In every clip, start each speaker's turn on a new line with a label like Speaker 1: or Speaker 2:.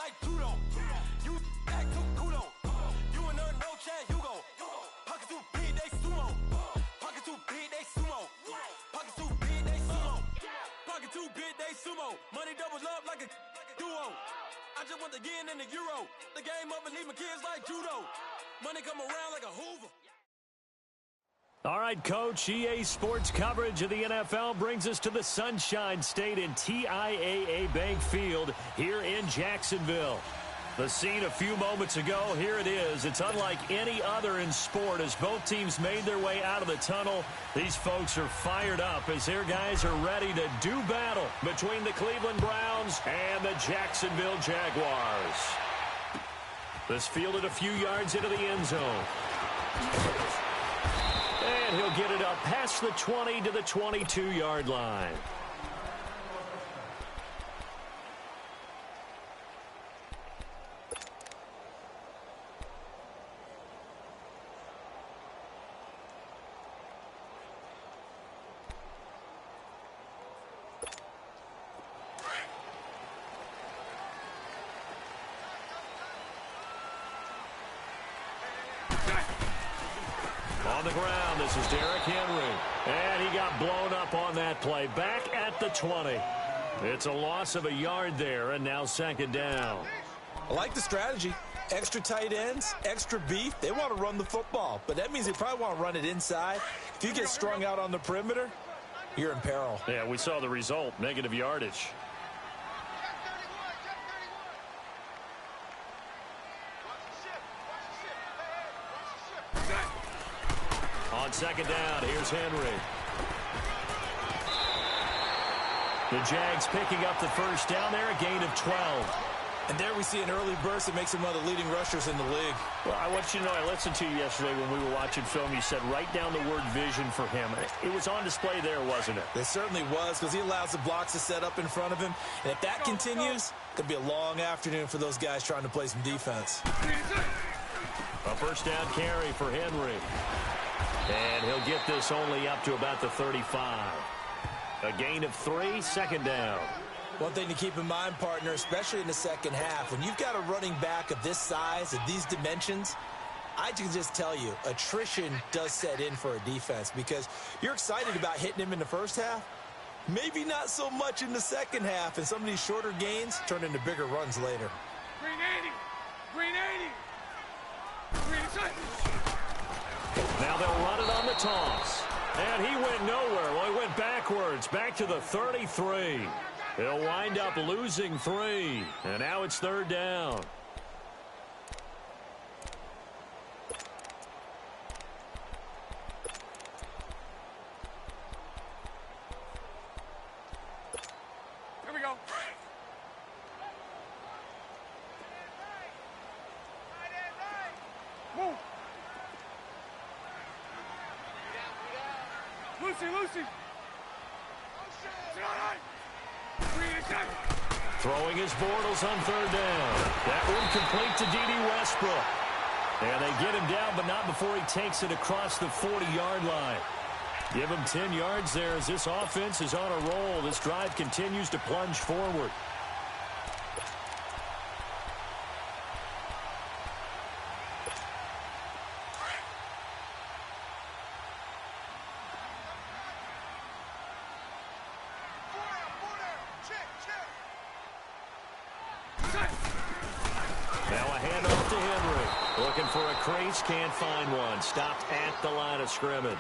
Speaker 1: like judo. You act too kudo. You and her no chance, you go. Pocket too big, they sumo. Pocket too big, they sumo. Pocket too big, they sumo. Pocket too big, they sumo. Money doubles up like a duo. I just want the yen and the euro. The game up and leave my kids like judo. Money come around like a Hoover.
Speaker 2: All right, Coach, EA Sports coverage of the NFL brings us to the Sunshine State in TIAA Bank Field here in Jacksonville. The scene a few moments ago, here it is. It's unlike any other in sport as both teams made their way out of the tunnel. These folks are fired up as their guys are ready to do battle between the Cleveland Browns and the Jacksonville Jaguars. This fielded a few yards into the end zone. And he'll get it up past the 20 to the 22-yard line. On the ground, this is Derrick Henry. And he got blown up on that play. Back at the 20. It's a loss of a yard there, and now second down.
Speaker 3: I like the strategy. Extra tight ends, extra beef. They want to run the football, but that means they probably want to run it inside. If you get strung out on the perimeter, you're in peril.
Speaker 2: Yeah, we saw the result, negative yardage. On second down, here's Henry. The Jags picking up the first down there, a gain of 12.
Speaker 3: And there we see an early burst that makes him one of the leading rushers in the league.
Speaker 2: Well, I want you to know, I listened to you yesterday when we were watching film. You said write down the word vision for him. It was on display there, wasn't it?
Speaker 3: It certainly was, because he allows the blocks to set up in front of him. And if that continues, it'll be a long afternoon for those guys trying to play some defense.
Speaker 2: A first down carry for Henry. And he'll get this only up to about the 35. A gain of 3, second down.
Speaker 3: One thing to keep in mind, partner, especially in the second half, when you've got a running back of this size, of these dimensions, I can just tell you, attrition does set in for a defense because you're excited about hitting him in the first half. Maybe not so much in the second half, and some of these shorter gains turn into bigger runs later.
Speaker 1: Green 80! Green 80! Green 80!
Speaker 2: Now they'll run it on the toss. And he went nowhere. Well, he went backwards, back to the 33. He'll wind up losing 3. And now it's third down.
Speaker 1: Here we go. Move. Lucy.
Speaker 2: Throwing his Bortles on third down. That one complete to D.D. Westbrook. And they get him down, but not before he takes it across the 40-yard line. Give him 10 yards there as this offense is on a roll. This drive continues to plunge forward. Can't find one. Stopped at the line of scrimmage.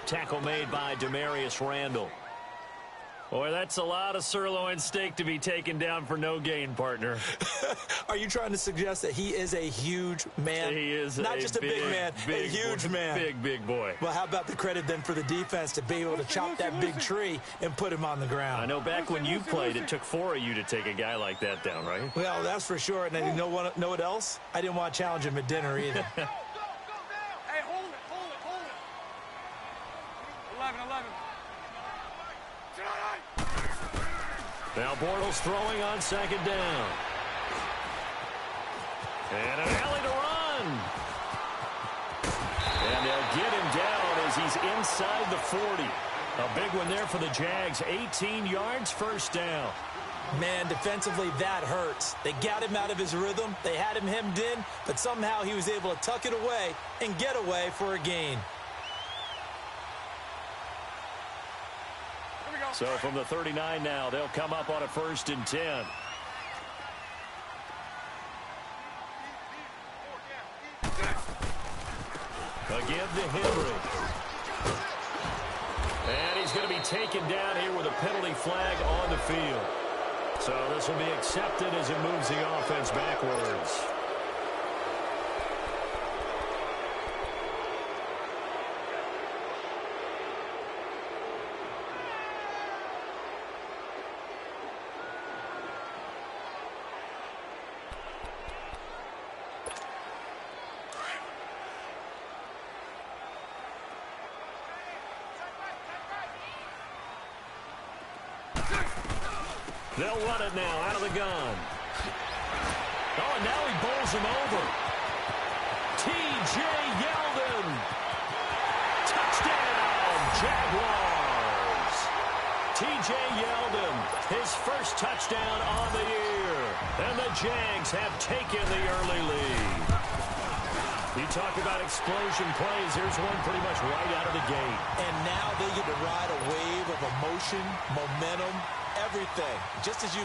Speaker 2: Tackle made by Demarius Randall. Boy, that's a lot of sirloin steak to be taken down for no gain, partner.
Speaker 3: Are you trying to suggest that he is a huge man?
Speaker 2: He is
Speaker 3: not just a big man, a huge man.
Speaker 2: Big boy.
Speaker 3: Well, how about the credit then for the defense to be able to chop that big tree and put him on the ground?
Speaker 2: I know back when you played, it took 4 of you to take a guy like that down, right?
Speaker 3: Well, that's for sure. And then you know what else? I didn't want to challenge him at dinner either.
Speaker 1: Hey, hold it. 11.
Speaker 2: Now Bortles throwing on second down. And an alley to run. And they'll get him down as he's inside the 40. A big one there for the Jags. 18 yards, first down.
Speaker 3: Man, defensively, that hurts. They got him out of his rhythm. They had him hemmed in, but somehow he was able to tuck it away and get away for a gain.
Speaker 2: So from the 39 now, they'll come up on a 1st and 10. Again to Henry. And he's going to be taken down here with a penalty flag on the field. So this will be accepted as it moves the offense backwards. They'll run it now out of the gun. Oh, and now he bowls him over. T.J. Yeldon. Touchdown, Jaguars. T.J. Yeldon, his first touchdown on the year. And the Jags have taken the early lead. You talk about explosion plays. Here's one pretty much right out of the gate.
Speaker 3: And now they get to ride a wave of emotion, momentum, everything. Just as you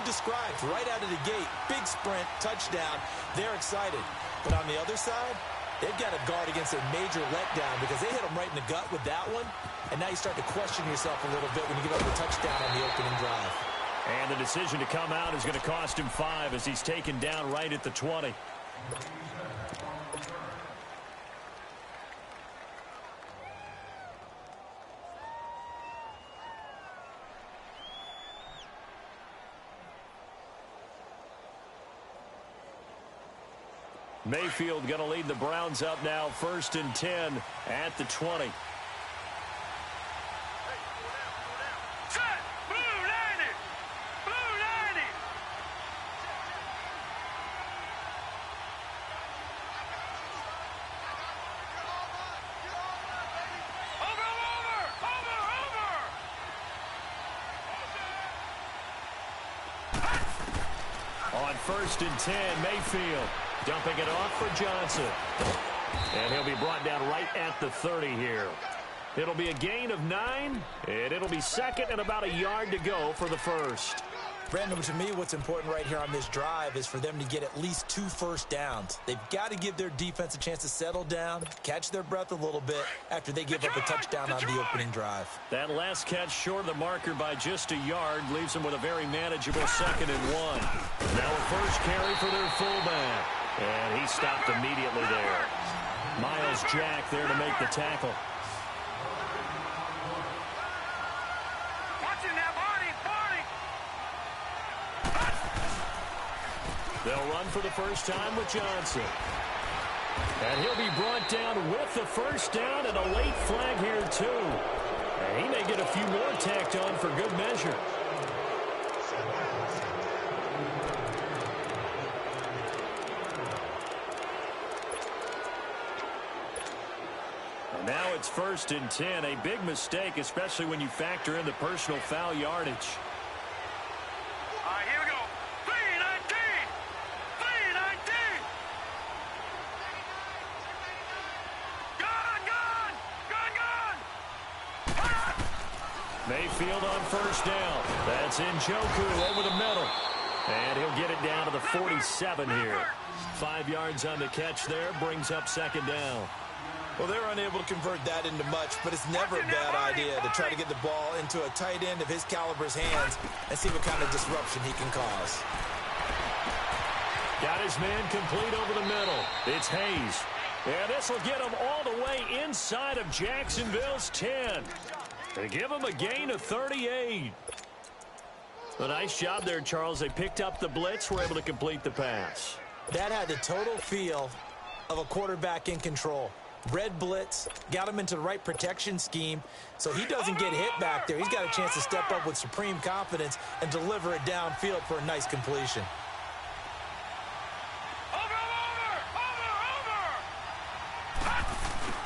Speaker 3: described, right out of the gate. Big sprint, touchdown. They're excited. But on the other side, they've got to guard against a major letdown because they hit them right in the gut with that one. And now you start to question yourself a little bit when you give up the touchdown on the opening drive.
Speaker 2: And the decision to come out is going to cost him 5 as he's taken down right at the 20. Mayfield going to lead the Browns up now, 1st and 10 at the 20.
Speaker 1: Set! Blue 90! Blue 90! Over!
Speaker 2: On 1st and 10, Mayfield dumping it off for Johnson. And he'll be brought down right at the 30 here. It'll be a gain of 9, and it'll be 2nd and about a yard to go for the first.
Speaker 3: Brandon, to me, what's important right here on this drive is for them to get at least 2 first downs. They've got to give their defense a chance to settle down, catch their breath a little bit after they give up a touchdown on the opening drive.
Speaker 2: That last catch short of the marker by just a yard leaves them with a very manageable 2nd and 1. Now a first carry for their fullback. And he stopped immediately there. Miles Jack there to make the tackle.
Speaker 1: Watching that body!
Speaker 2: They'll run for the first time with Johnson. And he'll be brought down with the first down and a late flag here too. And he may get a few more tacked on for good measure. Now it's 1st and 10. A big mistake, especially when you factor in the personal foul yardage.
Speaker 1: All right, here we go. 319! 319! Gun!
Speaker 2: Mayfield on first down. That's Njoku over the middle. And he'll get it down to the 47 here. 5 yards on the catch there, brings up 2nd down.
Speaker 3: Well, they're unable to convert that into much, but it's never a bad idea to try to get the ball into a tight end of his caliber's hands and see what kind of disruption he can cause.
Speaker 2: Got his man complete over the middle. It's Hayes. And this will get him all the way inside of Jacksonville's 10. They give him a gain of 38. A nice job there, Charles. They picked up the blitz, were able to complete the pass.
Speaker 3: That had the total feel of a quarterback in control. Red blitz, got him into the right protection scheme, so he doesn't get hit back there. He's got a chance to step up with supreme confidence and deliver it downfield for a nice completion.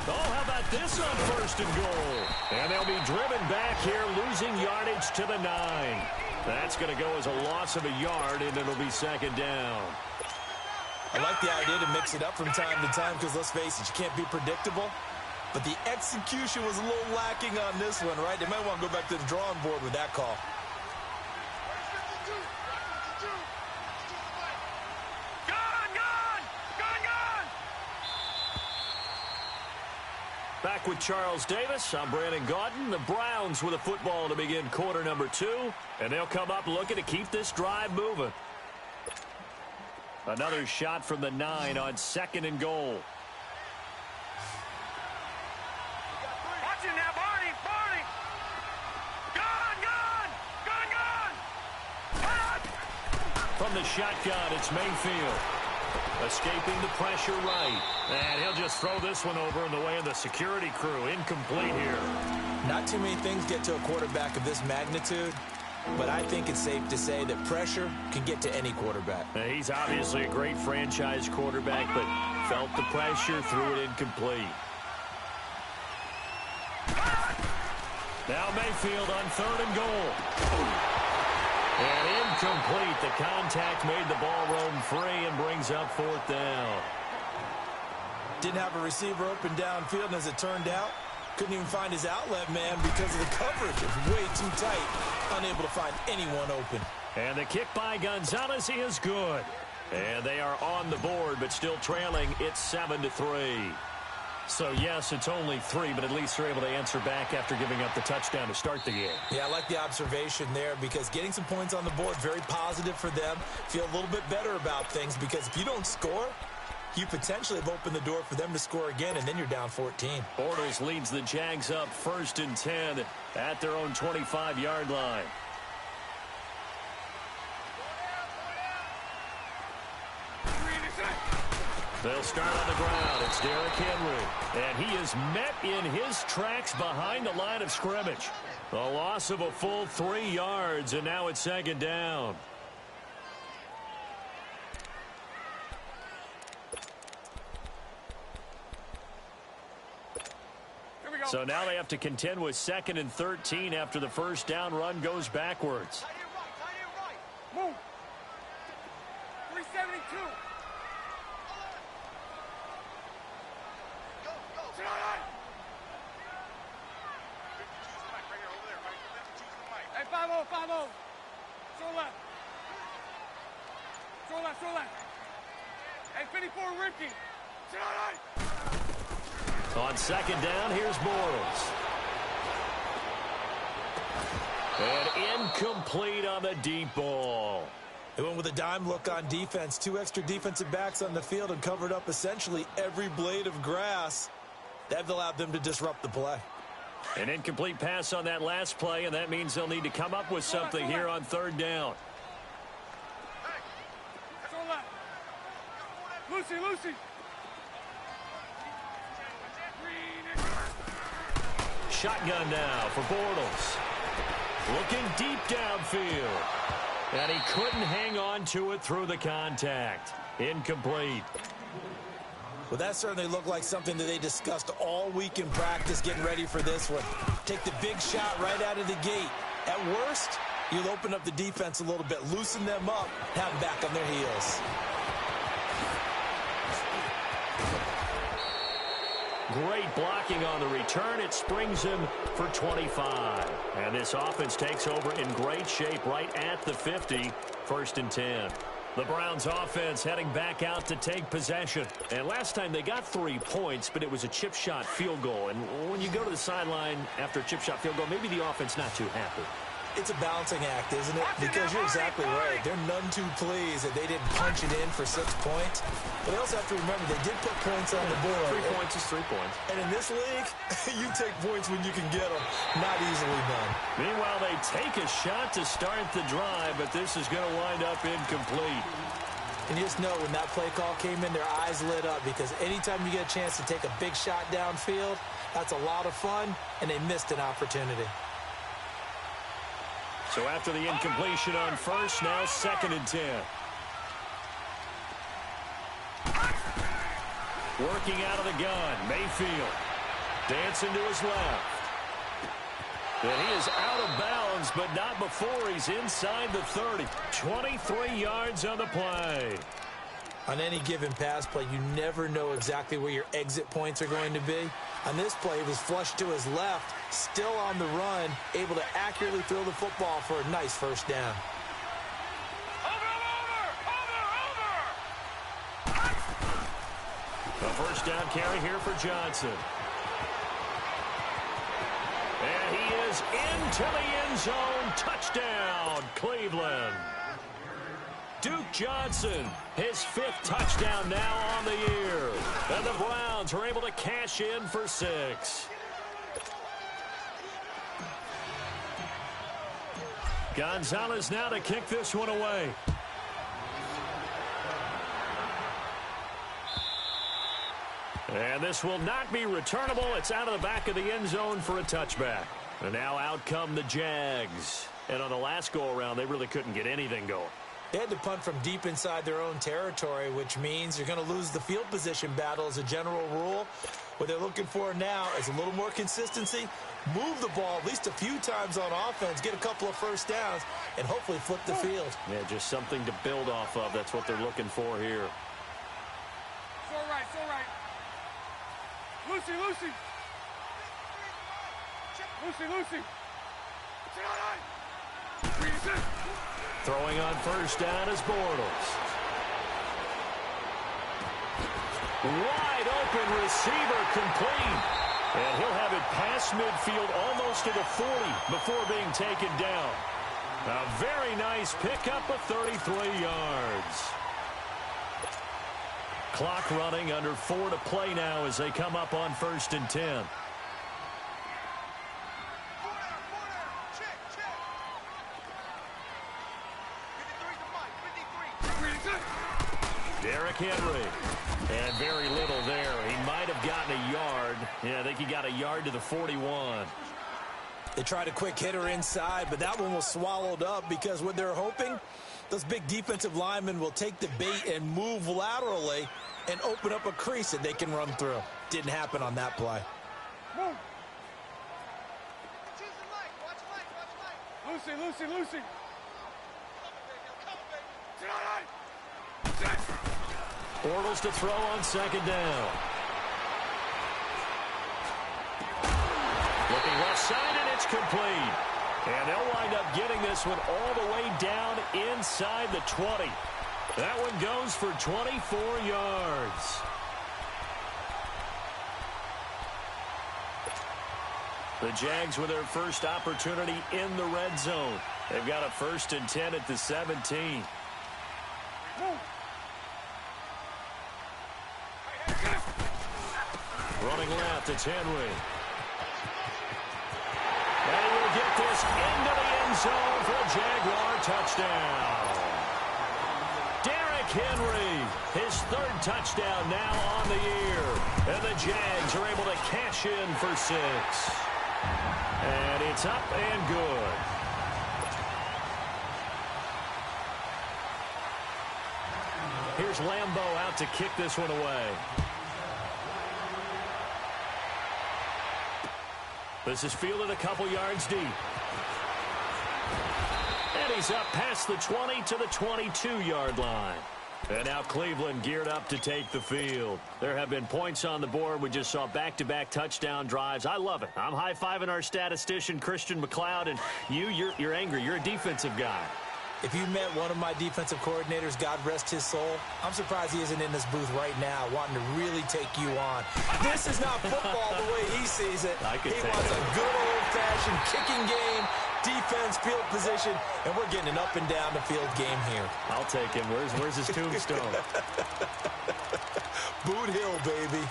Speaker 2: Oh, how about this on 1st and goal? And they'll be driven back here, losing yardage to the 9. That's going to go as a loss of a yard, and it'll be second down.
Speaker 3: I like the idea to mix it up from time to time because, let's face it, you can't be predictable. But the execution was a little lacking on this one, right? They might want to go back to the drawing board with that call.
Speaker 2: Back with Charles Davis, I'm Brandon Gaudin. The Browns with a football to begin quarter number 2, and they'll come up looking to keep this drive moving. Another shot from the 9 on 2nd and goal.
Speaker 1: Watch it now, Barney! Barney! Gone!
Speaker 2: From the shotgun, it's Mayfield. Escaping the pressure right. And he'll just throw this one over in the way of the security crew. Incomplete here.
Speaker 3: Not too many things get to a quarterback of this magnitude, but I think it's safe to say that pressure can get to any quarterback.
Speaker 2: Now, he's obviously a great franchise quarterback, but felt the pressure, threw it incomplete. Now Mayfield on 3rd and goal. And incomplete. The contact made the ball roam free and brings up 4th down.
Speaker 3: Didn't have a receiver open downfield, and as it turned out, couldn't even find his outlet man because of the coverage. It was way too tight, unable to find anyone open.
Speaker 2: And the kick by Gonzalez is good. And they are on the board, but still trailing. It's 7-3. So, yes, it's only 3, but at least they're able to answer back after giving up the touchdown to start the game.
Speaker 3: Yeah, I like the observation there because getting some points on the board, very positive for them. Feel a little bit better about things because if you don't score, you potentially have opened the door for them to score again, and then you're down 14.
Speaker 2: Bortles leads the Jags up 1st and 10 at their own 25-yard line. They'll start on the ground. It's Derrick Henry. And he is met in his tracks behind the line of scrimmage. A loss of a full 3 yards, and now it's 2nd down. So now they have to contend with 2nd and 13 after the 1st down run goes backwards.
Speaker 1: Move. 372. Hey, 5-0, 5-0. Show left. Show left, show left. Hey, 54, Ricky.
Speaker 2: On 2nd down, here's Bortles. And incomplete on the deep ball.
Speaker 3: They went with a dime look on defense. 2 extra defensive backs on the field and covered up essentially every blade of grass. That allowed them to disrupt the play.
Speaker 2: An incomplete pass on that last play, and that means they'll need to come up with something here on 3rd down.
Speaker 1: Lucy, Lucy.
Speaker 2: Shotgun now for Bortles. Looking deep downfield. And he couldn't hang on to it through the contact. Incomplete.
Speaker 3: Well, that certainly looked like something that they discussed all week in practice getting ready for this one. Take the big shot right out of the gate. At worst, you'll open up the defense a little bit, loosen them up, have them back on their heels.
Speaker 2: Great blocking on the return. It springs him for 25. And this offense takes over in great shape right at the 50. 1st and 10. The Browns offense heading back out to take possession. And last time they got 3 points, but it was a chip shot field goal. And when you go to the sideline after a chip shot field goal, maybe the offense not too happy.
Speaker 3: It's a balancing act, isn't it? Because you're exactly right. They're none too pleased that they didn't punch it in for 6 points. But they also have to remember they did put points on the board.
Speaker 2: 3 points is 3 points.
Speaker 3: And in this league, you take points when you can get them. Not easily done.
Speaker 2: Meanwhile, they take a shot to start the drive, but this is going to wind up incomplete.
Speaker 3: And you just know when that play call came in, their eyes lit up because anytime you get a chance to take a big shot downfield, that's a lot of fun, and they missed an opportunity.
Speaker 2: So after the incompletion on 1st, now 2nd and 10. Working out of the gun, Mayfield. Dancing to his left. And he is out of bounds, but not before he's inside the 30. 23 yards on the play.
Speaker 3: On any given pass play, you never know exactly where your exit points are going to be. On this play, he was flushed to his left, still on the run, able to accurately throw the football for a nice first down.
Speaker 2: A first down carry here for Johnson. And he is into the end zone. Touchdown, Cleveland. Duke Johnson, his 5th touchdown now on the year. And the Browns are able to cash in for 6. Gonzalez now to kick this one away. And this will not be returnable. It's out of the back of the end zone for a touchback. And now out come the Jags. And on the last go-around, they really couldn't get anything going.
Speaker 3: They had to punt from deep inside their own territory, which means you're going to lose the field position battle as a general rule. What they're looking for now is a little more consistency, move the ball at least a few times on offense, get a couple of first downs, and hopefully flip the field.
Speaker 2: Yeah, just something to build off of. That's what they're looking for here.
Speaker 4: It's all right, it's all right. Lucy, Lucy. Lucy, Lucy.
Speaker 2: Throwing on first down is Bortles. Wide open receiver complete. And he'll have it past midfield almost to the 40 before being taken down. A very nice pickup of 33 yards. Clock running, under 4 to play now as they come up on 1st and 10. Derrick Henry. And very little there. He might have gotten a yard. Yeah, I think he got a yard to the 41.
Speaker 3: They tried a quick hitter inside, but that one was swallowed up because what they're hoping, those big defensive linemen will take the bait and move laterally and open up a crease that they can run through. Didn't happen on that play.
Speaker 4: Lucy, Lucy, Lucy.
Speaker 2: Bortles to throw on 2nd down. Looking left side, and it's complete. And they'll wind up getting this one all the way down inside the 20. That one goes for 24 yards. The Jags with their first opportunity in the red zone. They've got a 1st and 10 at the 17. Running left, it's Henry. And he will get this into the end zone for a Jaguar touchdown. Derrick Henry, his 3rd touchdown now on the year. And the Jags are able to cash in for 6. And it's up and good. Here's Lambeau out to kick this one away. This is fielded a couple yards deep. And he's up past the 20 to the 22-yard line. And now Cleveland geared up to take the field. There have been points on the board. We just saw back-to-back touchdown drives. I love it. I'm high-fiving our statistician, Christian McLeod, and you're angry. You're a defensive guy.
Speaker 3: If you met one of my defensive coordinators, God rest his soul, I'm surprised he isn't in this booth right now wanting to really take you on. This is not football the way he sees it. He wants a good old-fashioned kicking game, defense, field position, and we're getting an up-and-down-the-field game here.
Speaker 2: I'll take him. Where's his tombstone?
Speaker 3: Boot Hill, baby.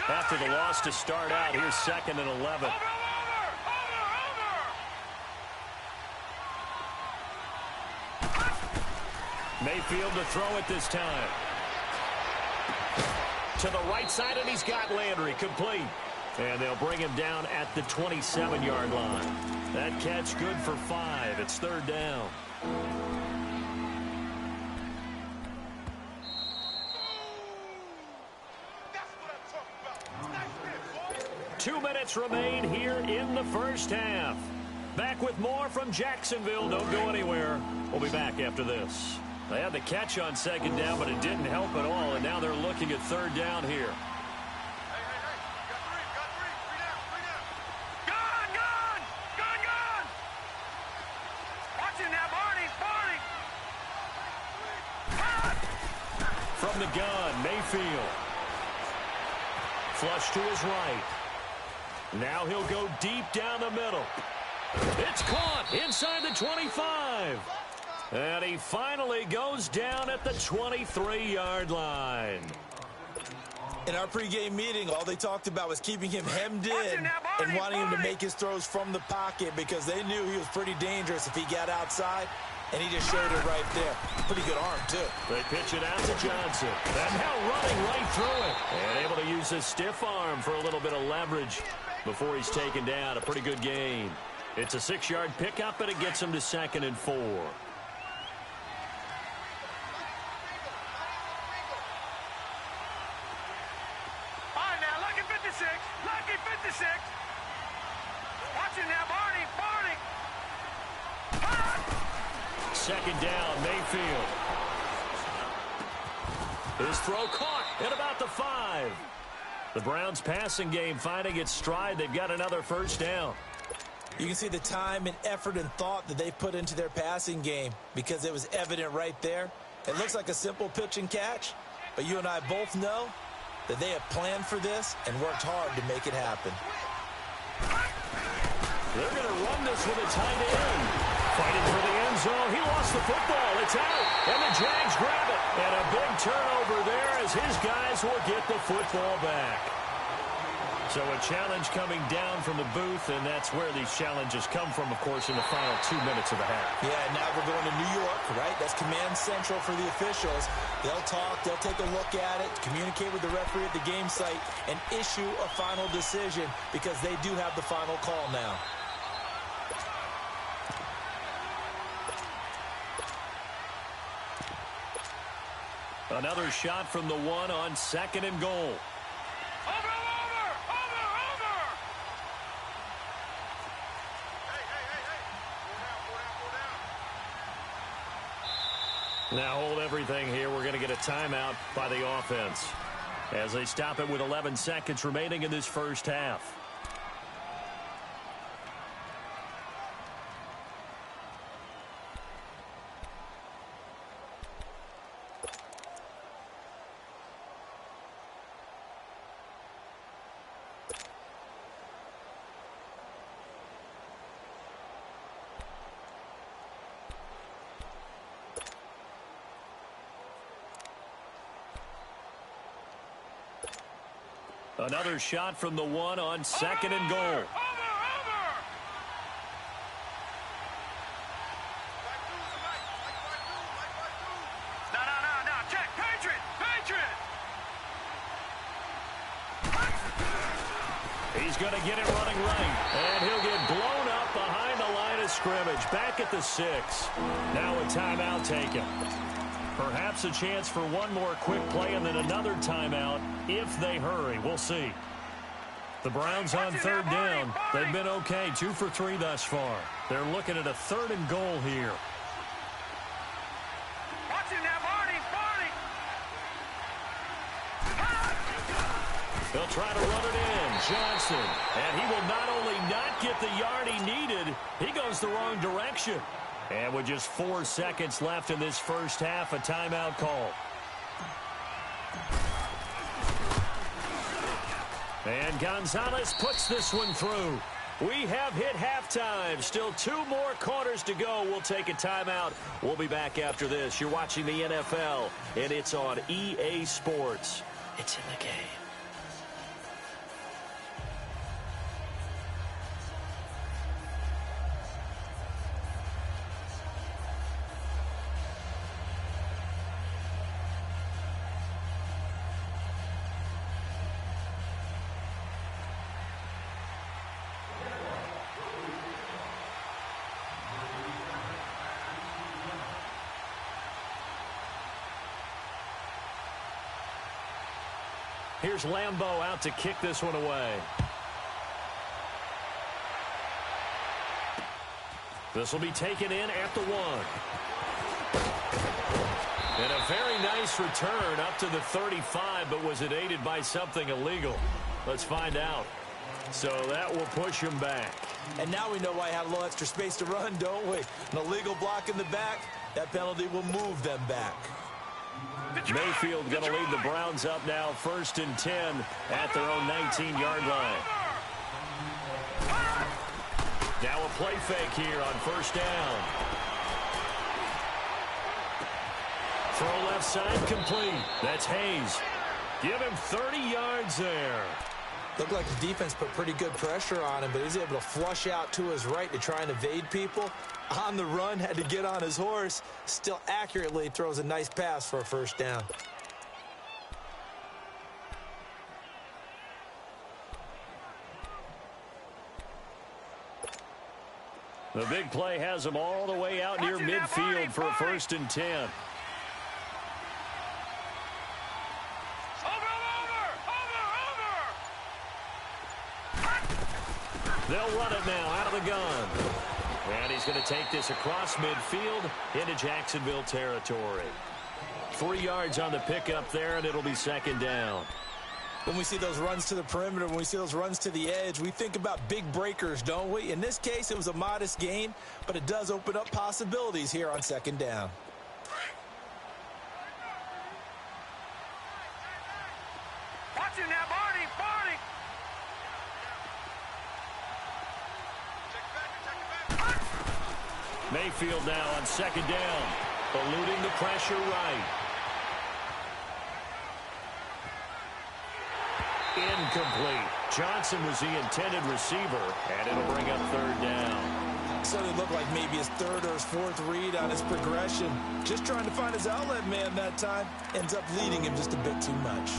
Speaker 2: After the loss to start out, here's 2nd and 11. Mayfield to throw it this time. To the right side, and he's got Landry complete. And they'll bring him down at the 27-yard line. That catch good for 5. It's 3rd down. 2 minutes remain here in the first half. Back with more from Jacksonville. Don't go anywhere. We'll be back after this. They had the catch on second down, but it didn't help at all, and now they're looking at third down here. From the gun, Mayfield. Flush to his right. Now he'll go deep down the middle. It's caught inside the 25. And he finally goes down at the 23-yard line.
Speaker 3: In our pregame meeting, all they talked about was keeping him hemmed in and wanting him to make his throws from the pocket because they knew he was pretty dangerous if he got outside, and he just showed it right there. Pretty good arm, too.
Speaker 2: They pitch it out to Johnson. And now running right through it. And able to use his stiff arm for a little bit of leverage before he's taken down. A pretty good game. It's a 6-yard pickup, and it gets him to 2nd and 4.
Speaker 4: Lucky 56. Watch it now, Barney.
Speaker 2: Second down, Mayfield. His throw caught at about the 5. The Browns' passing game finding its stride. They've got another first down.
Speaker 3: You can see the time and effort and thought that they put into their passing game because it was evident right there. It looks like a simple pitch and catch, but you and I both know that they have planned for this and worked hard to make it happen.
Speaker 2: They're going to run this with a tight end. Fighting for the end zone. He lost the football. It's out. And the Jags grab it. And a big turnover there as his guys will get the football back. So a challenge coming down from the booth, and that's where these challenges come from, of course, in the final 2 minutes of the half.
Speaker 3: Yeah, now we're going to New York, right? That's command central for the officials. They'll talk, they'll take a look at it, communicate with the referee at the game site, and issue a final decision because they do have the final call now.
Speaker 2: Another shot from the 1 on 2nd and goal. Now hold everything here. We're going to get a timeout by the offense as they stop it with 11 seconds remaining in this first half. Another shot from the 1 on 2nd and goal.
Speaker 4: Over! No. Check. Patriot!
Speaker 2: He's going to get it running right. And he'll get blown up behind the line of scrimmage. Back at the 6. Now a timeout taken. Perhaps a chance for one more quick play and then another timeout if they hurry. We'll see. The Browns on third down. They've been okay. 2 for 3 thus far. They're looking at a 3rd and goal here.
Speaker 4: Watch it now, Barney.
Speaker 2: They'll try to run it in. Johnson. And he will not only not get the yard he needed, he goes the wrong direction. And with just 4 seconds left in this first half, a timeout call. And Gonzalez puts this one through. We have hit halftime. Still 2 more quarters to go. We'll take a timeout. We'll be back after this. You're watching the NFL, and it's on EA Sports. It's in the game. Here's Lambeau out to kick this one away. This will be taken in at the 1. And a very nice return up to the 35, but was it aided by something illegal? Let's find out. So that will push him back.
Speaker 3: And now we know why he had a little extra space to run, don't we? An illegal block in the back, that penalty will move them back.
Speaker 2: Mayfield going to lead the Browns up now, 1st and 10 at their own 19-yard line. Now a play fake here on 1st down. Throw left side complete. That's Hayes. Give him 30 yards there.
Speaker 3: Looked like the defense put pretty good pressure on him, but he's able to flush out to his right to try and evade people. On the run, had to get on his horse. Still accurately throws a nice pass for a 1st down.
Speaker 2: The big play has him all the way out near midfield for a 1st and 10. They'll run it now out of the gun. And he's going to take this across midfield into Jacksonville territory. 3 yards on the pickup there, and it'll be 2nd down.
Speaker 3: When we see those runs to the perimeter, when we see those runs to the edge, we think about big breakers, don't we? In this case, it was a modest gain, but it does open up possibilities here on 2nd down.
Speaker 4: Watch him now, Barney!
Speaker 2: Mayfield now on 2nd down, eluding the pressure right. Incomplete. Johnson was the intended receiver, and it'll bring up 3rd down.
Speaker 3: So it looked like maybe his 3rd or his 4th read on his progression. Just trying to find his outlet man that time. Ends up leading him just a bit too much.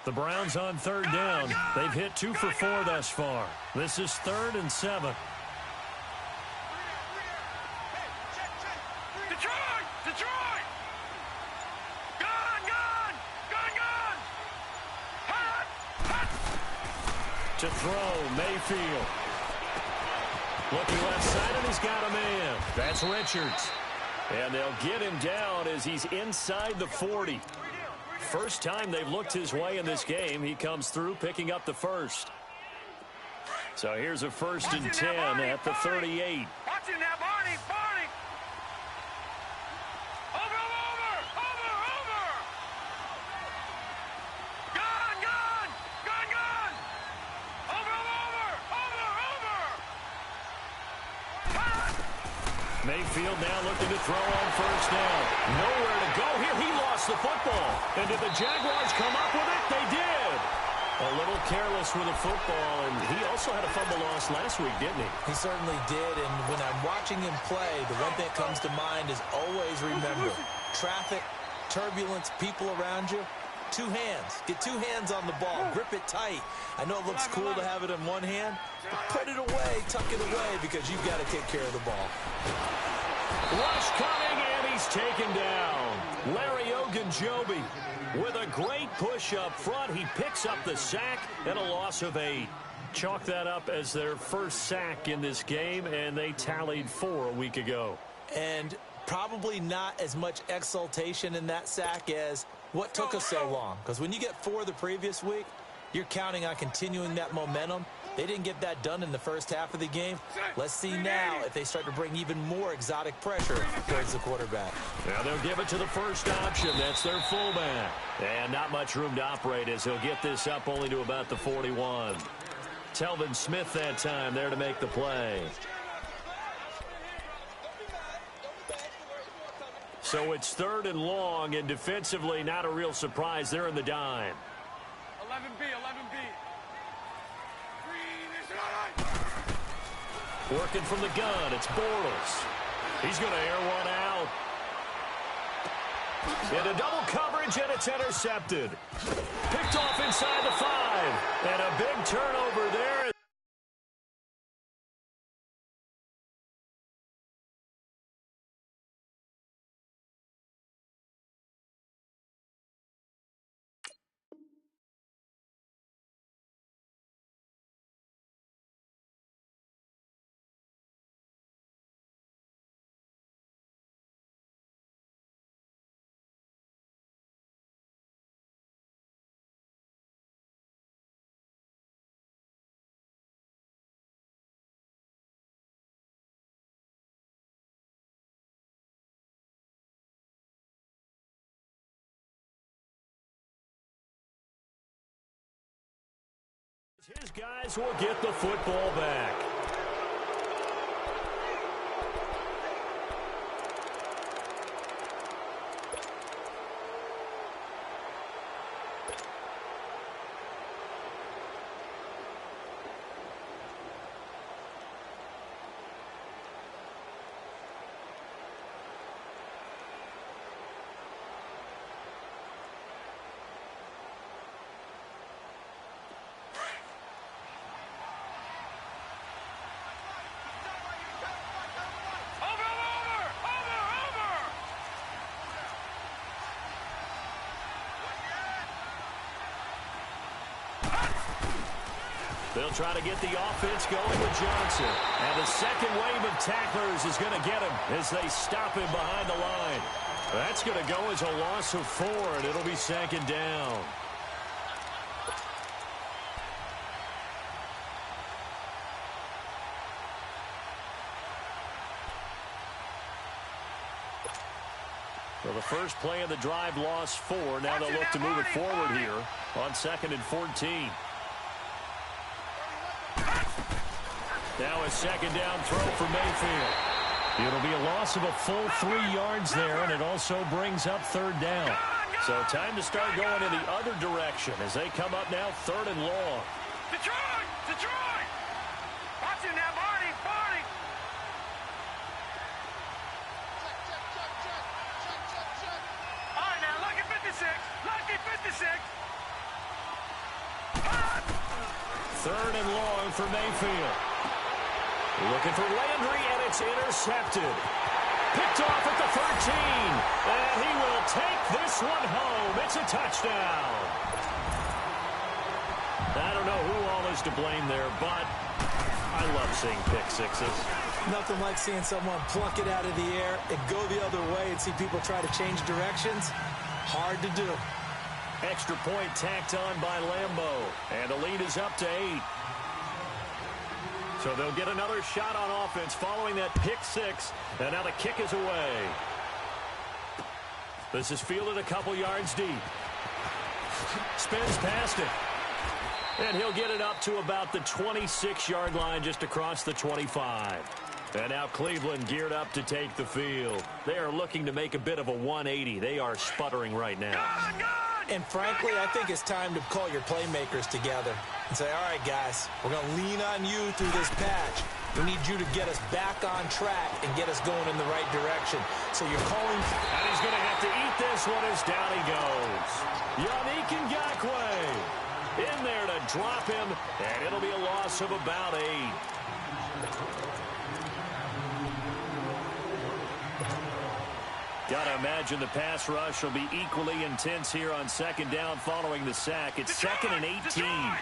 Speaker 2: The Browns on 3rd down. They've hit 2 for 4 thus far. This is 3rd and 7.
Speaker 4: Detroit! Gun! Hot!
Speaker 2: To throw, Mayfield. Looking left side, and he's got a man. That's Richards. And they'll get him down as he's inside the 40. First time they've looked his way in this game. He comes through, picking up the 1st. So here's a 1st and 10 at the 38.
Speaker 4: Watch him now, Barney! Over! Gun! Over!
Speaker 2: Mayfield now looking to throw on 1st down. Nowhere to go here. He lost the football. And did the Jaguars come up with it? They did. A little careless with the football, and he also had a fumble loss last week, didn't he?
Speaker 3: He certainly did, and when I'm watching him play, the one thing that comes to mind is always remember, traffic, turbulence, people around you, 2 hands. Get 2 hands on the ball. Grip it tight. I know it looks cool to have it in one hand, but put it away, tuck it away, because you've got to take care of the ball.
Speaker 2: Rush coming, and he's taken down. Larry Ogunjobi with a great push up front. He picks up the sack and a loss of 8. Chalk that up as their 1st sack in this game, and they tallied 4 a week ago.
Speaker 3: And probably not as much exultation in that sack as what took us so long. Because when you get 4 the previous week, you're counting on continuing that momentum. They didn't get that done in the first half of the game. Let's see now if they start to bring even more exotic pressure towards the quarterback.
Speaker 2: Now they'll give it to the first option. That's their fullback. And not much room to operate as he'll get this up only to about the 41. Telvin Smith that time there to make the play. So it's 3rd and long, and defensively not a real surprise. They're in the dime.
Speaker 4: 11B.
Speaker 2: Working from the gun, it's Bortles. He's going to air one out. Into double coverage, and it's intercepted. Picked off inside the 5. And a big turnover there. His guys will get the football back. They'll try to get the offense going with Johnson. And the second wave of tacklers is going to get him as they stop him behind the line. That's going to go as a loss of 4, and it'll be second down. So the first play of the drive lost 4. Now they'll look to move it forward here on 2nd and 14. Now a second down throw for Mayfield. It'll be a loss of a full 3 yards there, and it also brings up 3rd down. So time to start going in the other direction as they come up now 3rd and long.
Speaker 4: Detroit! Detroit! Watch him now, Barney! Barney! All right, now, lucky 56. Lucky 56.
Speaker 2: 3rd and long for Mayfield. Looking for Landry, and it's intercepted. Picked off at the 13. And he will take this one home. It's a touchdown. I don't know who all is to blame there, but I love seeing pick sixes.
Speaker 3: Nothing like seeing someone pluck it out of the air and go the other way and see people try to change directions. Hard to do.
Speaker 2: Extra point tacked on by Lambo. And the lead is up to 8. So they'll get another shot on offense following that pick 6. And now the kick is away. This is fielded a couple yards deep. Spins past it. And he'll get it up to about the 26-yard line just across the 25. And now Cleveland geared up to take the field. They are looking to make a bit of a 180. They are sputtering right now.
Speaker 3: And frankly, I think it's time to call your playmakers together and say, all right, guys, we're going to lean on you through this patch. We need you to get us back on track and get us going in the right direction. So you're calling.
Speaker 2: And he's going to have to eat this one as down he goes. Yannick Ngakoue in there to drop him, and it'll be a loss of about 8. Got to imagine the pass rush will be equally intense here on 2nd down following the sack. It's 2nd and 18.
Speaker 4: Gun!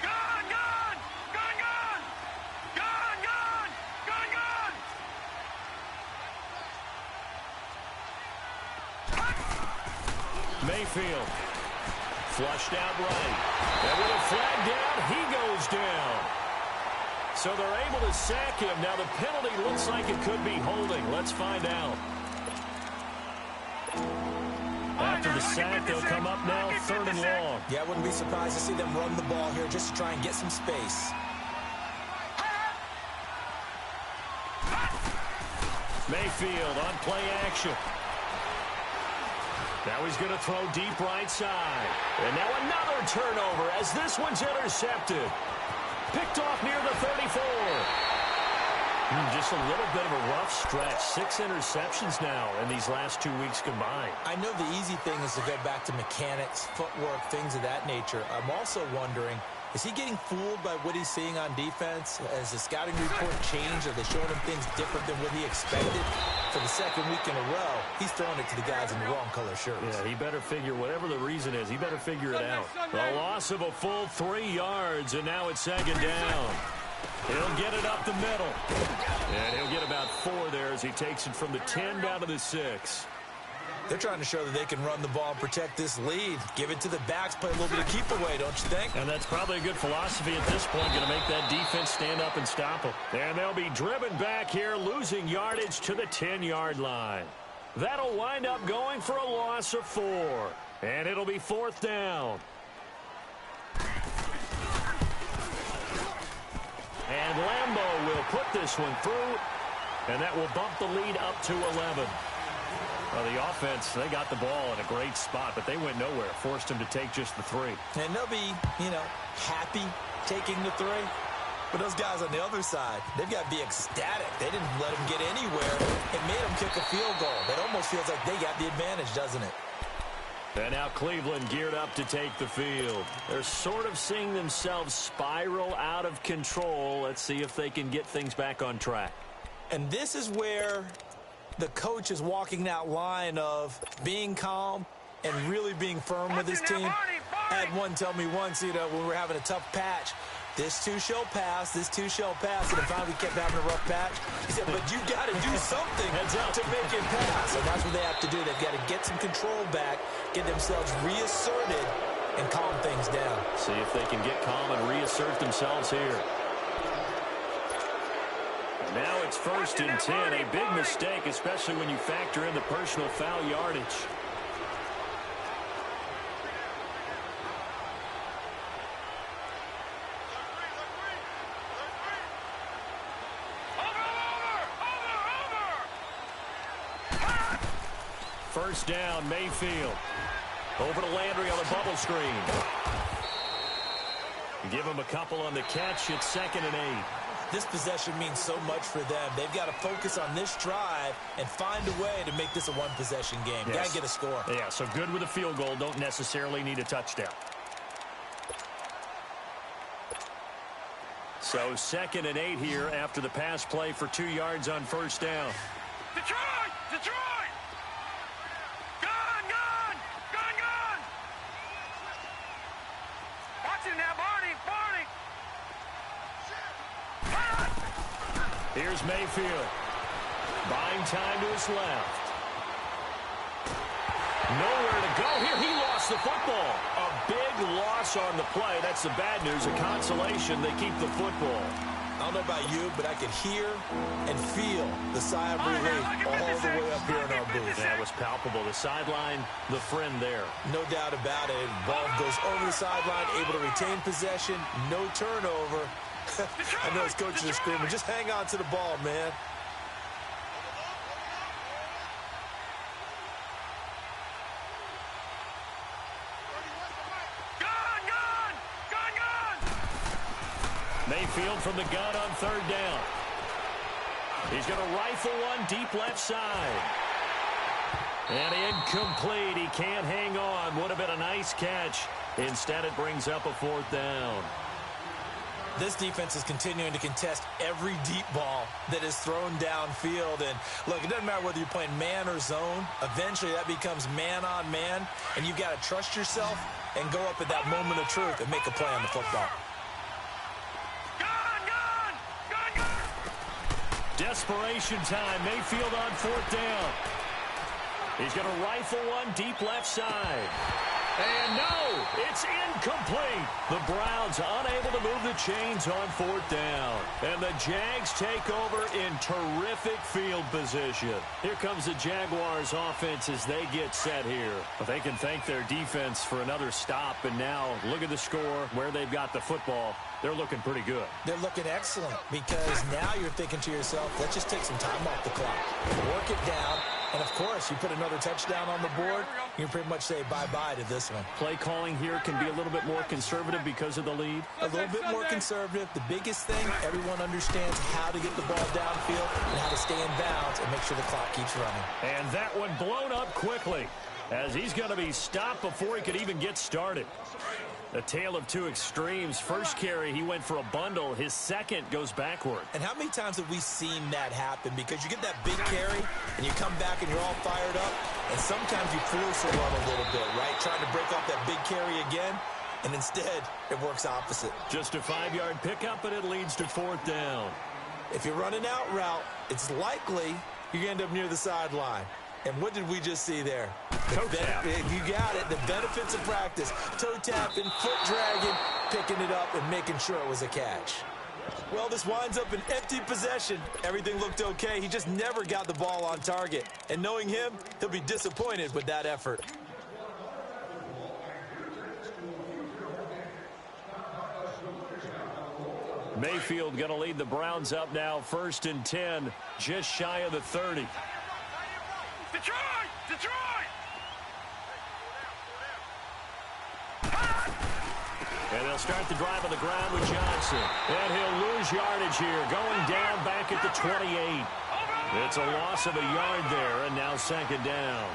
Speaker 4: Gun! Gun! Gun! Gun! Gun! Gun! Gun!
Speaker 2: Mayfield flushed out right. And with a flag down, he goes down. So they're able to sack him. Now the penalty looks like it could be holding. Let's find out. After the sack, they'll come up now 3rd and long.
Speaker 3: Yeah, I wouldn't be surprised to see them run the ball here just to try and get some space.
Speaker 2: Mayfield on play action. Now he's going to throw deep right side. And now another turnover as this one's intercepted. Picked off near the 34. Just a little bit of a rough stretch. 6 interceptions now in these last 2 weeks combined.
Speaker 3: I know the easy thing is to go back to mechanics, footwork, things of that nature. I'm also wondering, is he getting fooled by what he's seeing on defense? Has the scouting report changed? Are they showing him things different than what he expected? For the 2nd week in a row, he's throwing it to the guys in the wrong color shirts.
Speaker 2: Yeah, he better figure, whatever the reason is, he better figure it out. A loss of a full 3 yards, and now it's 2nd down. He'll get it up the middle. And he'll get about 4 there as he takes it from the 10 down to the 6.
Speaker 3: They're trying to show that they can run the ball and protect this lead. Give it to the backs, play a little bit of keep away, don't you think?
Speaker 2: And that's probably a good philosophy at this point, going to make that defense stand up and stop them. And they'll be driven back here, losing yardage to the 10-yard line. That'll wind up going for a loss of 4. And it'll be 4th down. And Lambeau will put this one through, and that will bump the lead up to 11. Well, the offense, they got the ball in a great spot, but they went nowhere. Forced them to take just the 3.
Speaker 3: And they'll be, happy taking the 3. But those guys on the other side, they've got to be ecstatic. They didn't let them get anywhere. It made them kick a field goal. It almost feels like they got the advantage, doesn't it?
Speaker 2: And now Cleveland geared up to take the field. They're sort of seeing themselves spiral out of control. Let's see if they can get things back on track.
Speaker 3: And this is where the coach is walking that line of being calm and really being firm with his team. I had one tell me once, when we were having a tough patch, this too shall pass, this too shall pass. And finally we kept having a rough patch. He said, but you got to do something to make it pass. And that's what they have to do. They've got to get some control back, get themselves reasserted, and calm things down.
Speaker 2: See if they can get calm and reassert themselves here. Now it's 1st and 10. A big mistake, especially when you factor in the personal foul yardage. First down, Mayfield. Over to Landry on the bubble screen. Give him a couple on the catch. It's 2nd and 8.
Speaker 3: This possession means so much for them. They've got to focus on this drive and find a way to make this a one-possession game.
Speaker 2: Yes.
Speaker 3: Got to get a score.
Speaker 2: Yeah, so good with a field goal. Don't necessarily need a touchdown. So 2nd and 8 here after the pass play for 2 yards on first down.
Speaker 4: Detroit! Detroit! Gun! Gun! Gun! Gun! Watch it now, Barney! Barney!
Speaker 2: Here's Mayfield. Buying time to his left. Nowhere to go here. He lost the football. A big loss on the play. That's the bad news. A consolation. They keep the football.
Speaker 3: I don't know about you, but I could hear and feel the sigh of relief all the way up here in our booth.
Speaker 2: That was palpable. The sideline, the friend there.
Speaker 3: No doubt about it. Ball goes over the sideline, able to retain possession, no turnover. I know his coaches are screaming, just hang on to the ball, man.
Speaker 4: Gun! Gun! Gun! Gun!
Speaker 2: Mayfield from the gun on 3rd down. He's going to rifle one deep left side. And incomplete. He can't hang on. Would have been a nice catch. Instead, it brings up a 4th down.
Speaker 3: This defense is continuing to contest every deep ball that is thrown downfield. And, look, it doesn't matter whether you're playing man or zone. Eventually, that becomes man on man. And you've got to trust yourself and go up at that moment of truth and make a play on the football.
Speaker 4: Gun! Gun! Gun! Gun!
Speaker 2: Desperation time. Mayfield on 4th down. He's going to rifle one deep left side. And no, it's incomplete. The Browns unable to move the chains on 4th down. And the Jags take over in terrific field position. Here comes the Jaguars offense as they get set here. But they can thank their defense for another stop. And now look at the score, where they've got the football. They're looking pretty good.
Speaker 3: They're looking excellent because now you're thinking to yourself, let's just take some time off the clock. Work it down. And, of course, you put another touchdown on the board, you pretty much say bye-bye to this one.
Speaker 2: Play calling here can be a little bit more conservative because of the lead.
Speaker 3: A little bit more conservative. The biggest thing, everyone understands how to get the ball downfield and how to stay in bounds and make sure the clock keeps running.
Speaker 2: And that one blown up quickly as he's going to be stopped before he could even get started. A tale of two extremes. First carry, he went for a bundle. His second goes backward.
Speaker 3: And how many times have we seen that happen? Because you get that big carry, and you come back, and you're all fired up, and sometimes you force a run a little bit, right? Trying to break off that big carry again, and instead, it works opposite.
Speaker 2: Just a 5-yard pickup, but it leads to 4th down.
Speaker 3: If you're running out route, it's likely you're going to end up near the sideline. And what did we just see there?
Speaker 2: Toe tap.
Speaker 3: You got it. The benefits of practice. Toe tapping, foot dragging, picking it up, and making sure it was a catch. Well, this winds up an empty possession. Everything looked okay. He just never got the ball on target. And knowing him, he'll be disappointed with that effort.
Speaker 2: Mayfield going to lead the Browns up now, 1st and 10, just shy of the 30.
Speaker 4: Detroit! Detroit!
Speaker 2: And they'll start the drive on the ground with Johnson. And he'll lose yardage here, going down back at the 28. It's a loss of a yard there, and now 2nd down.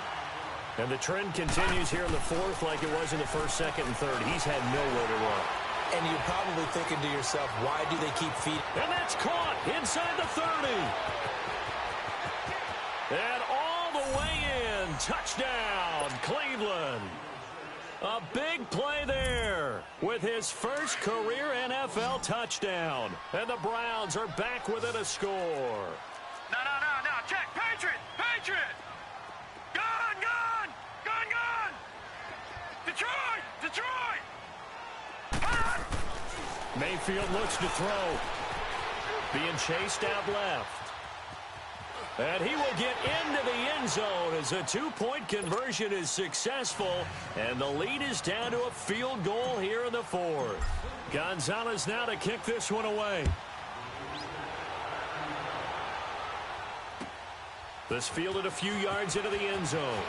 Speaker 2: And the trend continues here in the 4th like it was in the 1st, 2nd, and 3rd. He's had nowhere to run.
Speaker 3: And you're probably thinking to yourself, why do they keep feeding?
Speaker 2: And that's caught inside the 30. And all the way in. Touchdown, Cleveland. A big play there with his first career NFL touchdown. And the Browns are back within a score.
Speaker 4: No. Check. Patriot! Patriot! Gun! Detroit!
Speaker 2: Mayfield looks to throw. Being chased out left. And he will get into the end zone as a 2-point conversion is successful. And the lead is down to a field goal here in the 4th. Gonzalez now to kick this one away. This fielded a few yards into the end zone.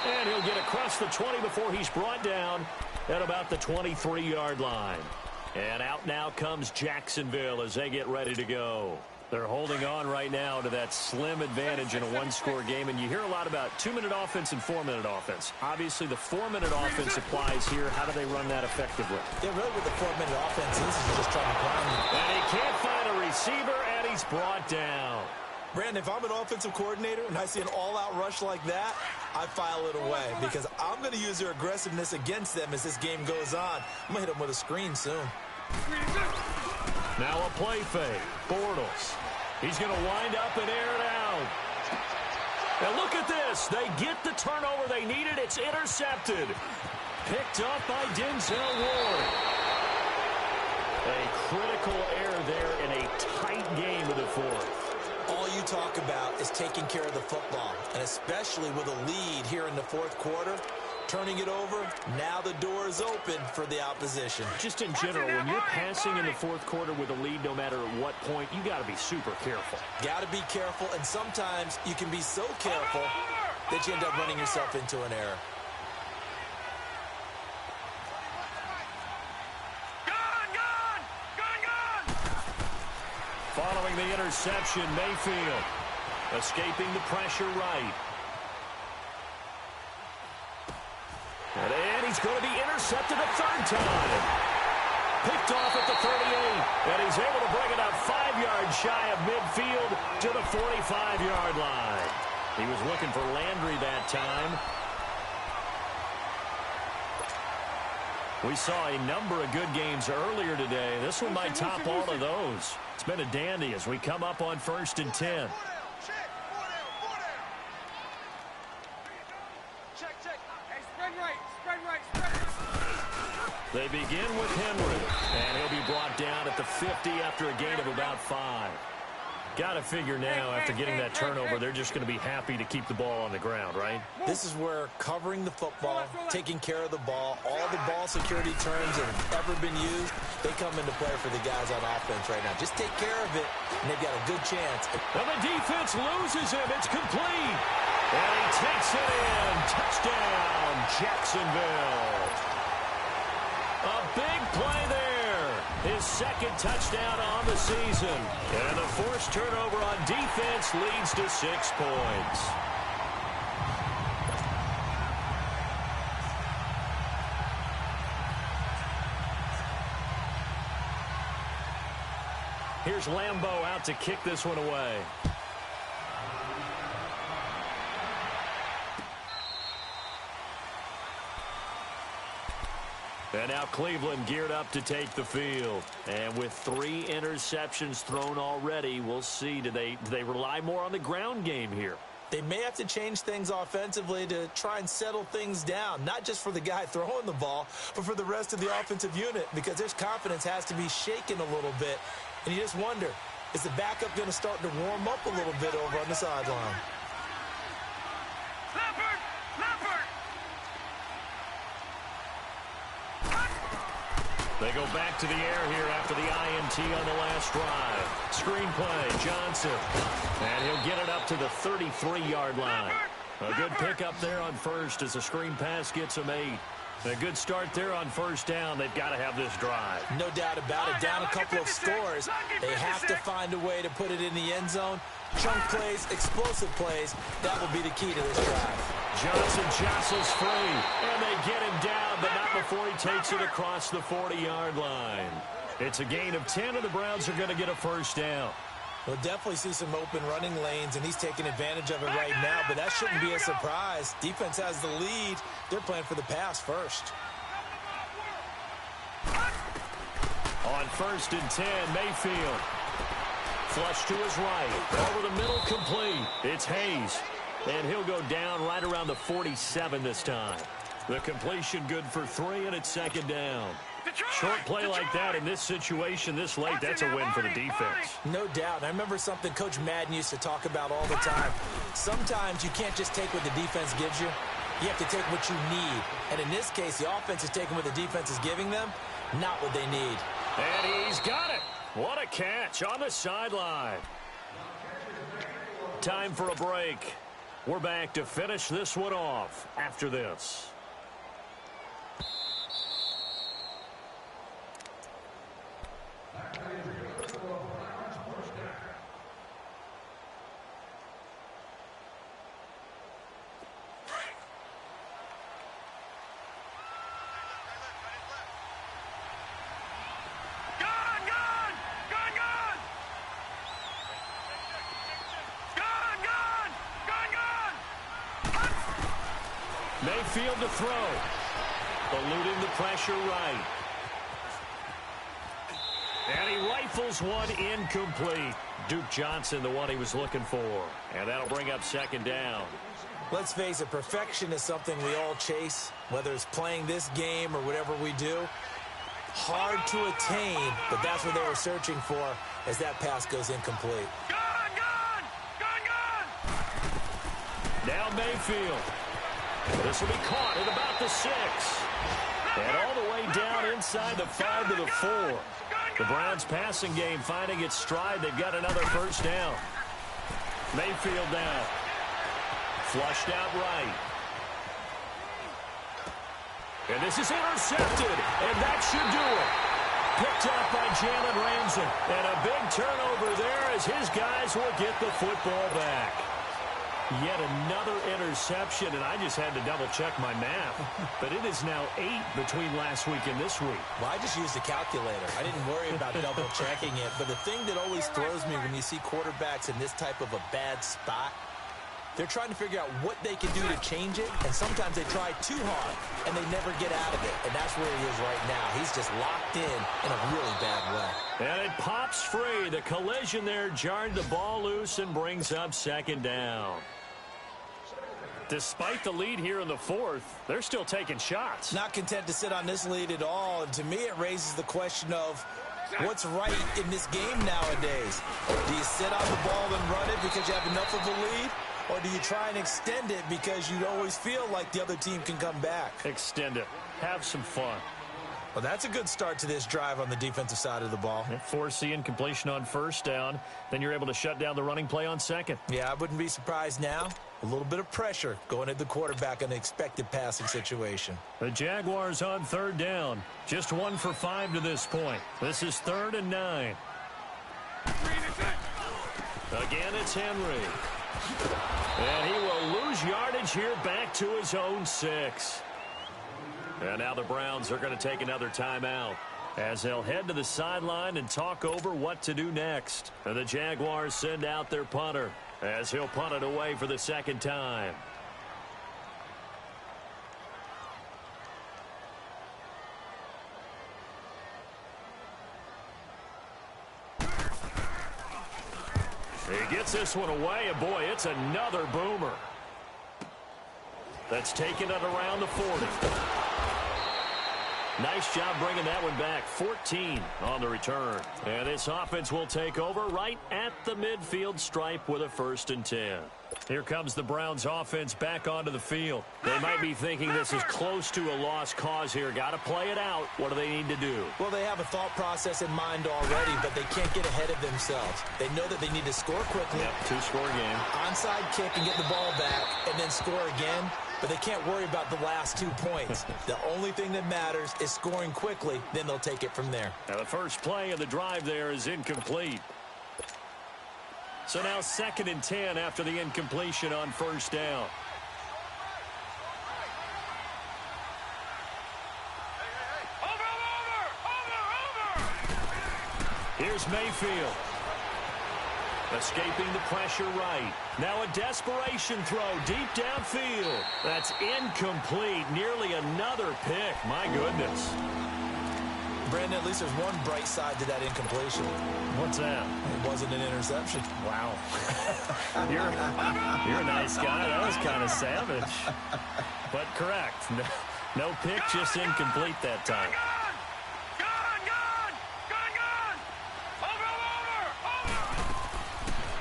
Speaker 2: And he'll get across the 20 before he's brought down at about the 23-yard line. And out now comes Jacksonville as they get ready to go. They're holding on right now to that slim advantage in a one-score game. And you hear a lot about 2-minute offense and 4-minute offense. Obviously, the 4-minute offense applies here. How do they run that effectively?
Speaker 3: Yeah, really with the 4-minute offense, this is just trying to ground you.
Speaker 2: And he can't find a receiver, and he's brought down.
Speaker 3: Brandon, if I'm an offensive coordinator and I see an all-out rush like that, I file it away because I'm going to use their aggressiveness against them as this game goes on. I'm going to hit them with a screen soon.
Speaker 2: Now a play fake. Bortles. He's going to wind up and air it out. And look at this. They get the turnover they needed. It's intercepted. Picked up by Denzel Ward. A critical error there in a tight game of the 4th.
Speaker 3: All you talk about is taking care of the football, and especially with a lead here in the 4th quarter, turning it over, now the door is open for the opposition.
Speaker 2: Just in general, when you're passing in the 4th quarter with a lead, no matter at what point, you got to be super careful.
Speaker 3: Got to be careful, and sometimes you can be so careful that you end up running yourself into an error.
Speaker 2: Following the interception, Mayfield escaping the pressure right. And he's going to be intercepted a 3rd time. Picked off at the 38. And he's able to bring it up 5 yards shy of midfield to the 45-yard line. He was looking for Landry that time. We saw a number of good games earlier today. This one might top all of those. It's been a dandy as we come up on 1st and 10. They begin with Henry, and he'll be brought down at the 50 after a gain of about 5. Got to figure now, after getting that turnover, they're just going to be happy to keep the ball on the ground, right?
Speaker 3: This is where covering the football, taking care of the ball, all the ball security terms that have ever been used, they come into play for the guys on offense right now. Just take care of it, and they've got a good chance.
Speaker 2: And the defense loses him. It's complete. And he takes it in. Touchdown, Jacksonville. A big play there. His 2nd touchdown on the season. And the forced turnover on defense leads to 6 points. Here's Lambeau out to kick this one away. And now Cleveland geared up to take the field. And with 3 interceptions thrown already, we'll see. Do they rely more on the ground game here?
Speaker 3: They may have to change things offensively to try and settle things down, not just for the guy throwing the ball, but for the rest of the offensive unit, because their confidence has to be shaken a little bit. And you just wonder, is the backup going to start to warm up a little bit over on the sideline?
Speaker 2: They go back to the air here after the INT on the last drive. Screen play, Johnson. And he'll get it up to the 33-yard line. A good pickup there on first as the screen pass gets him 8. A good start there on first down. They've got to have this drive.
Speaker 3: No doubt about it. Down a couple of scores. They have to find a way to put it in the end zone. Chunk plays, explosive plays. That will be the key to this drive.
Speaker 2: Johnson jostles free, and they get him down, but not before he takes it across the 40-yard line. It's a gain of 10, and the Browns are going to get a first down.
Speaker 3: We'll definitely see some open running lanes, and he's taking advantage of it right now, but that shouldn't be a surprise. Defense has the lead. They're playing for the pass first.
Speaker 2: On first and 10, Mayfield. Flush to his right. Over the middle, complete. It's Hayes. And he'll go down right around the 47 this time. The completion good for 3, and it's second down. Short play like that in this situation this late, that's a win for the defense.
Speaker 3: No doubt. I remember something Coach Madden used to talk about all the time. Sometimes you can't just take what the defense gives you. You have to take what you need. And in this case, the offense is taking what the defense is giving them, not what they need.
Speaker 2: And he's got it. What a catch on the sideline. Time for a break. We're back to finish this one off after this. Mayfield to throw. Eluding the pressure right. And he rifles one incomplete. Duke Johnson, the one he was looking for. And that'll bring up second down.
Speaker 3: Let's face it, perfection is something we all chase, whether it's playing this game or whatever we do. Hard to attain, but that's what they were searching for as that pass goes incomplete.
Speaker 2: Now Mayfield. This will be caught at about the 6. And all the way down inside the 5 to the 4. The Browns passing game finding its stride. They've got another first down. Mayfield now. Flushed out right. And this is intercepted. And that should do it. Picked up by Jalen Ramsey. And a big turnover there as his guys will get the football back. Yet another interception, and I just had to double-check my math. But it is now 8 between last week and this week.
Speaker 3: Well, I just used a calculator. I didn't worry about double-checking it. But the thing that always throws me when you see quarterbacks in this type of a bad spot, they're trying to figure out what they can do to change it, and sometimes they try too hard, and they never get out of it. And that's where he is right now. He's just locked in a really bad way.
Speaker 2: And it pops free. The collision there jarred the ball loose and brings up second down. Despite the lead here in the 4th, they're still taking shots.
Speaker 3: Not content to sit on this lead at all. And to me, it raises the question of what's right in this game nowadays. Do you sit on the ball and run it because you have enough of a lead? Or do you try and extend it because you always feel like the other team can come back?
Speaker 2: Extend it. Have some fun.
Speaker 3: Well, that's a good start to this drive on the defensive side of the ball.
Speaker 2: Force the incompletion on first down. Then you're able to shut down the running play on second.
Speaker 3: Yeah, I wouldn't be surprised now. A little bit of pressure going at the quarterback in an expected passing situation.
Speaker 2: The Jaguars on third down. Just 1 for 5 to this point. This is 3rd and 9. Again, it's Henry. And he will lose yardage here back to his own 6. And now the Browns are going to take another timeout as they'll head to the sideline and talk over what to do next. And the Jaguars send out their punter as he'll punt it away for the second time. He gets this one away, and boy, it's another boomer. That's taken it around the 40. Nice job bringing that one back. 14 on the return. And this offense will take over right at the midfield stripe with a 1st and 10. Here comes the Browns offense back onto the field. They might be thinking this is close to a lost cause here. Got to play it out. What do they need to do?
Speaker 3: Well, they have a thought process in mind already, but they can't get ahead of themselves. They know that they need to score quickly.
Speaker 2: Yep, two-score game.
Speaker 3: Onside kick and get the ball back and then score again, but they can't worry about the last 2 points. The only thing that matters is scoring quickly, then they'll take it from there.
Speaker 2: Now, the first play of the drive there is incomplete. So now 2nd and 10 after the incompletion on first down. Here's Mayfield. Escaping the pressure right. Now a desperation throw deep downfield. That's incomplete. Nearly another pick. My goodness.
Speaker 3: Brandon, at least there's one bright side to that incompletion.
Speaker 2: What's that?
Speaker 3: It wasn't an interception.
Speaker 2: Wow. You're a nice guy. That was kind of savage. But correct. No pick, just incomplete that time.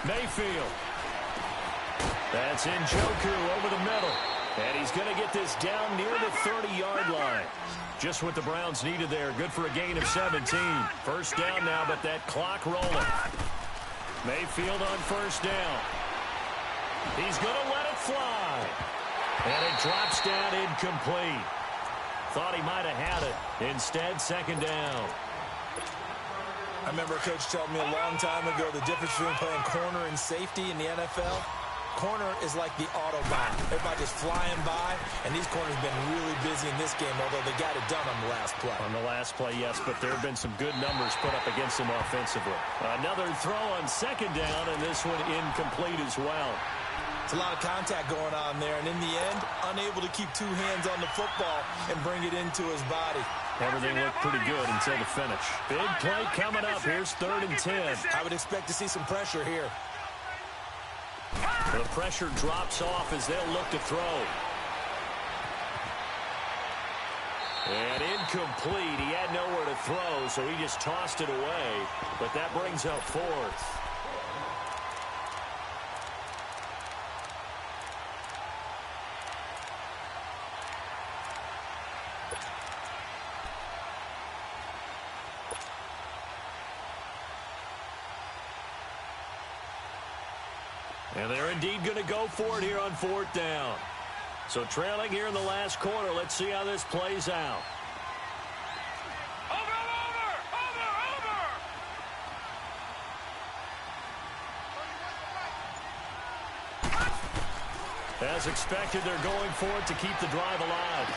Speaker 2: Mayfield. That's Njoku over the middle. And he's going to get this down near the 30-yard line. Just what the Browns needed there. Good for a gain of 17. First down now, but that clock rolling. Mayfield on first down. He's going to let it fly. And it drops down incomplete. Thought he might have had it. Instead, 2nd down.
Speaker 3: I remember a coach telling me a long time ago the difference between playing corner and safety in the NFL. Corner is like the Autobahn. Everybody just flying by, and these corners have been really busy in this game, although they got it done on the last play.
Speaker 2: On the last play, yes, but there have been some good numbers put up against them offensively. Another throw on 2nd down, and this one incomplete as well.
Speaker 3: It's a lot of contact going on there, and in the end, unable to keep 2 hands on the football and bring it into his body.
Speaker 2: Everything looked pretty good until the finish. Big play coming up. Here's 3rd and 10.
Speaker 3: I would expect to see some pressure here.
Speaker 2: The pressure drops off as they'll look to throw. And incomplete. He had nowhere to throw, so he just tossed it away. But that brings up 4th. And they're indeed going to go for it here on 4th down. So trailing here in the last quarter. Let's see how this plays out.
Speaker 4: Over!
Speaker 2: As expected, they're going for it to keep the drive alive.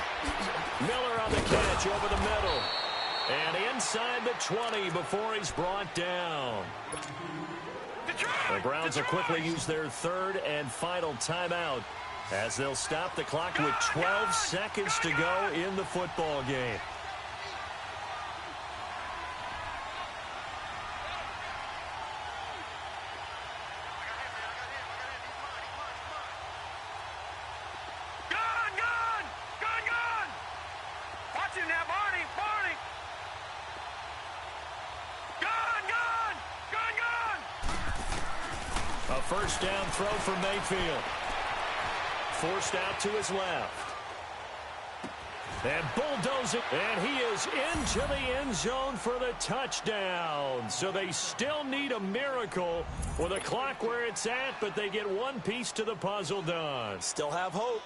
Speaker 2: Miller on the catch over the middle. And inside the 20 before he's brought down. The Browns will quickly use their 3rd and final timeout as they'll stop the clock with 12 seconds to go in the football game.
Speaker 4: Gun! Watch him now, Barney!
Speaker 2: A first down throw for Mayfield. Forced out to his left. And bulldozing. And he is into the end zone for the touchdown. So they still need a miracle with a clock where it's at, but they get one piece to the puzzle done.
Speaker 3: Still have hope.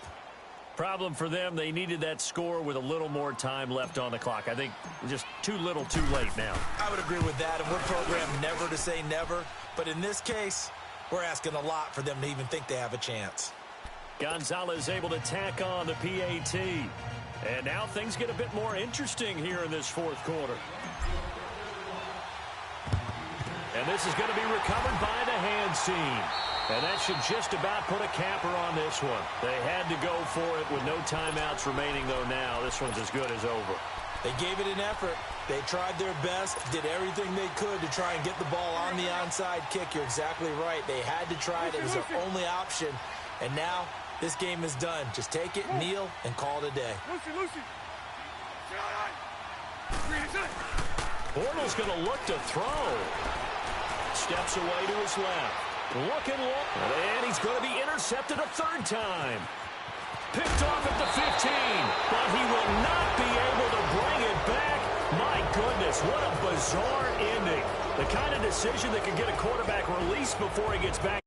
Speaker 2: Problem for them, they needed that score with a little more time left on the clock. I think just too little too late now.
Speaker 3: I would agree with that, and we're programmed never to say never. But in this case, we're asking a lot for them to even think they have a chance.
Speaker 2: Gonzalez able to tack on the PAT. And now things get a bit more interesting here in this 4th quarter. And this is going to be recovered by the hands team. And that should just about put a capper on this one. They had to go for it with no timeouts remaining, though, now. This one's as good as over.
Speaker 3: They gave it an effort. They tried their best, did everything they could to try and get the ball on the onside kick. You're exactly right. They had to try it. It was their only option. And now this game is done. Just take it, kneel, and call it a day.
Speaker 4: Lucy.
Speaker 2: Bortles going to look to throw. Steps away to his left. Looking long. And he's going to be intercepted a third time. Picked off at the 15. But he will not be able to bring it back. My goodness, what a bizarre ending. The kind of decision that can get a quarterback released before he gets back